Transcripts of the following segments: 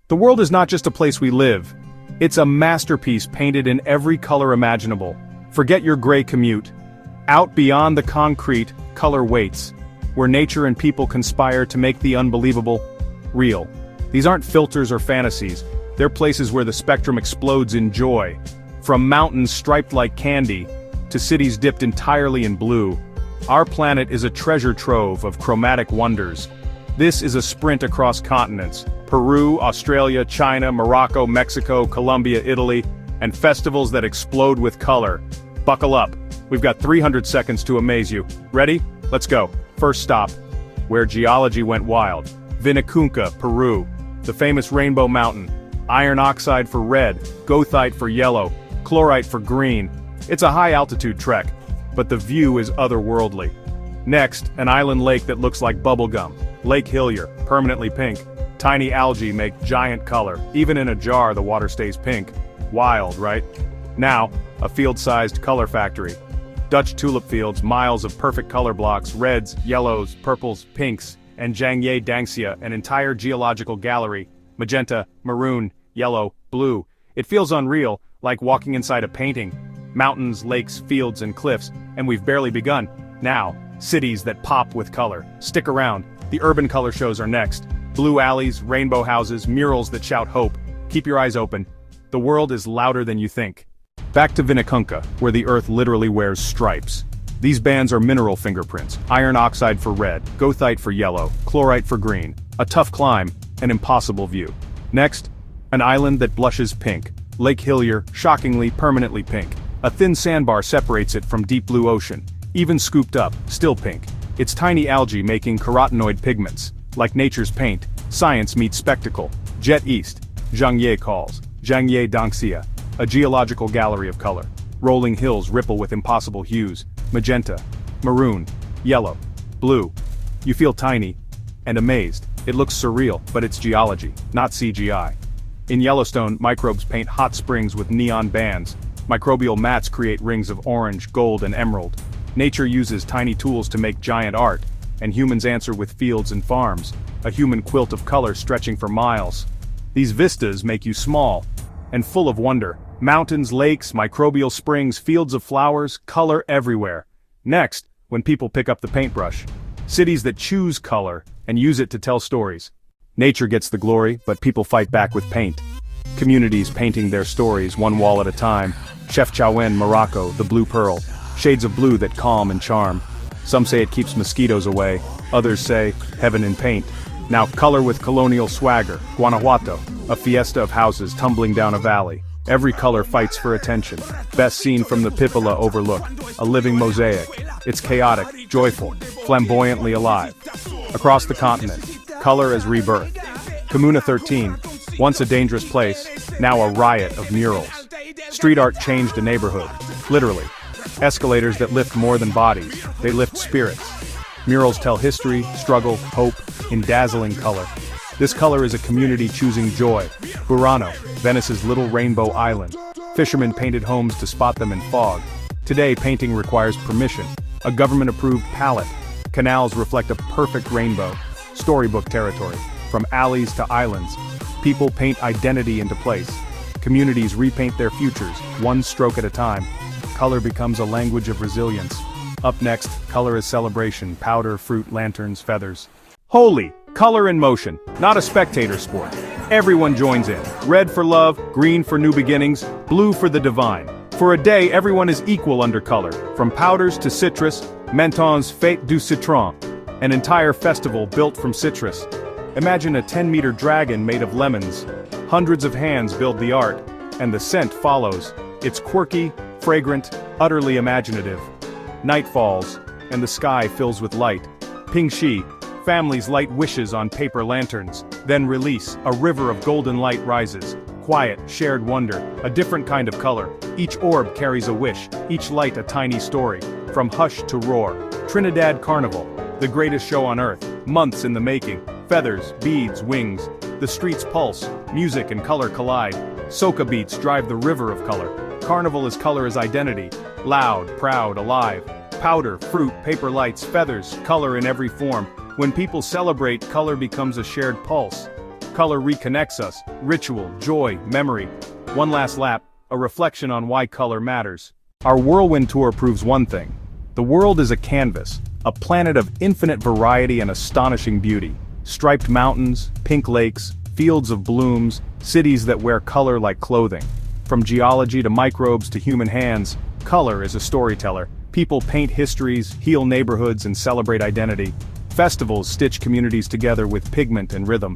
The world is not just a place we live. It's a masterpiece painted in every color imaginable. Forget your gray commute. Out beyond the concrete, color waits, where nature and people conspire to make the unbelievable real. These aren't filters or fantasies. They're places where the spectrum explodes in joy. From mountains striped like candy, to cities dipped entirely in blue, our planet is a treasure trove of chromatic wonders. This is a sprint across continents: Peru, Australia, China, Morocco, Mexico, Colombia, Italy, and festivals that explode with color. Buckle up. We've got 300 seconds to amaze you. Ready? Let's go. First stop, where geology went wild. Vinicunca, Peru. The famous Rainbow Mountain. Iron oxide for red, goethite for yellow, chlorite for green. It's a high-altitude trek, but the view is otherworldly. Next, an island lake that looks like bubblegum. Lake Hillier, permanently pink. Tiny algae make giant color. Even in a jar, the water stays pink. Wild, right? Now, a field-sized color factory. Dutch tulip fields, miles of perfect color blocks, reds, yellows, purples, pinks, and Jiangye Dangxia, an entire geological gallery. Magenta, maroon, yellow, blue. It feels unreal, like walking inside a painting. Mountains, lakes, fields, and cliffs, and we've barely begun. Now, cities that pop with color. Stick around, the urban color shows are next. Blue alleys, rainbow houses, murals that shout hope. Keep your eyes open. The world is louder than you think. Back to Vinicunca, where the earth literally wears stripes. These bands are mineral fingerprints: iron oxide for red, goethite for yellow, chlorite for green. A tough climb, an impossible view. Next, an island that blushes pink. Lake Hillier, shockingly permanently pink. A thin sandbar separates it from deep blue ocean. Even scooped up, still pink. It's tiny algae making carotenoid pigments. Like nature's paint, science meets spectacle. Jet east, Jiangye calls. Jiangye Dangxia, a geological gallery of color. Rolling hills ripple with impossible hues. Magenta, maroon, yellow, blue. You feel tiny and amazed. It looks surreal, but it's geology, not CGI. In Yellowstone, microbes paint hot springs with neon bands. Microbial mats create rings of orange, gold, and emerald. Nature uses tiny tools to make giant art, and humans answer with fields and farms, a human quilt of color stretching for miles. These vistas make you small and full of wonder. Mountains, lakes, microbial springs, fields of flowers, color everywhere. Next, when people pick up the paintbrush. Cities that choose color and use it to tell stories. Nature gets the glory, but people fight back with paint. Communities painting their stories one wall at a time. Chef Chaouen, Morocco, the blue pearl. Shades of blue that calm and charm. Some say it keeps mosquitoes away, others say, heaven in paint. Now color with colonial swagger. Guanajuato, a fiesta of houses tumbling down a valley. Every color fights for attention. Best seen from the Pipola overlook, a living mosaic. It's chaotic, joyful, flamboyantly alive. Across the continent, color as rebirth. Comuna 13, once a dangerous place, now a riot of murals. Street art changed a neighborhood, literally. Escalators that lift more than bodies, they lift spirits. Murals tell history, struggle, hope, in dazzling color. This color is a community choosing joy. Burano, Venice's little rainbow island. Fishermen painted homes to spot them in fog. Today, painting requires permission, a government-approved palette. Canals reflect a perfect rainbow. Storybook territory, from alleys to islands. People paint identity into place. Communities repaint their futures, one stroke at a time. Color becomes a language of resilience. Up next, color is celebration: powder, fruit, lanterns, feathers. Holy! Color in motion, not a spectator sport. Everyone joins in. Red for love, green for new beginnings, blue for the divine. For a day, everyone is equal under color, from powders to citrus. Menton's Fête du Citron, an entire festival built from citrus. Imagine a 10-meter dragon made of lemons. Hundreds of hands build the art, and the scent follows. It's quirky, fragrant, utterly imaginative. Night falls, and the sky fills with light. Pingxi, families light wishes on paper lanterns, then release, a river of golden light rises. Quiet, shared wonder, a different kind of color. Each orb carries a wish, each light a tiny story. From hush to roar. Trinidad Carnival, the greatest show on earth, months in the making. Feathers, beads, wings. The streets pulse, music and color collide. Soca beats drive the river of color. Carnival is color as identity. Loud, proud, alive. Powder, fruit, paper lights, feathers, color in every form. When people celebrate, color becomes a shared pulse. Color reconnects us, ritual, joy, memory. One last lap, a reflection on why color matters. Our whirlwind tour proves one thing. The world is a canvas, a planet of infinite variety and astonishing beauty. Striped mountains, pink lakes, fields of blooms, cities that wear color like clothing. From geology to microbes to human hands, color is a storyteller. People paint histories, heal neighborhoods, and celebrate identity. Festivals stitch communities together with pigment and rhythm.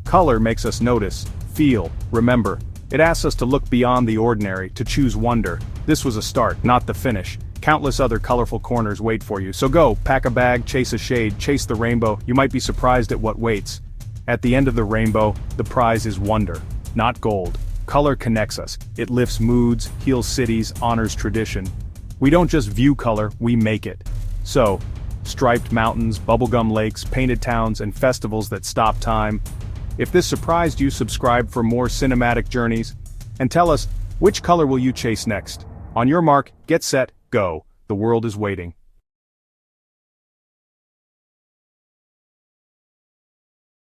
Color makes us notice, feel, remember. It asks us to look beyond the ordinary, to choose wonder. This was a start, not the finish. Countless other colorful corners wait for you. So go, pack a bag, chase a shade, chase the rainbow. You might be surprised at what waits. At the end of the rainbow, the prize is wonder, not gold. Color connects us. It lifts moods, heals cities, honors tradition. We don't just view color, we make it. So, striped mountains, bubblegum lakes, painted towns, and festivals that stop time. If this surprised you, subscribe for more cinematic journeys. And tell us, which color will you chase next? On your mark, get set, go. The world is waiting.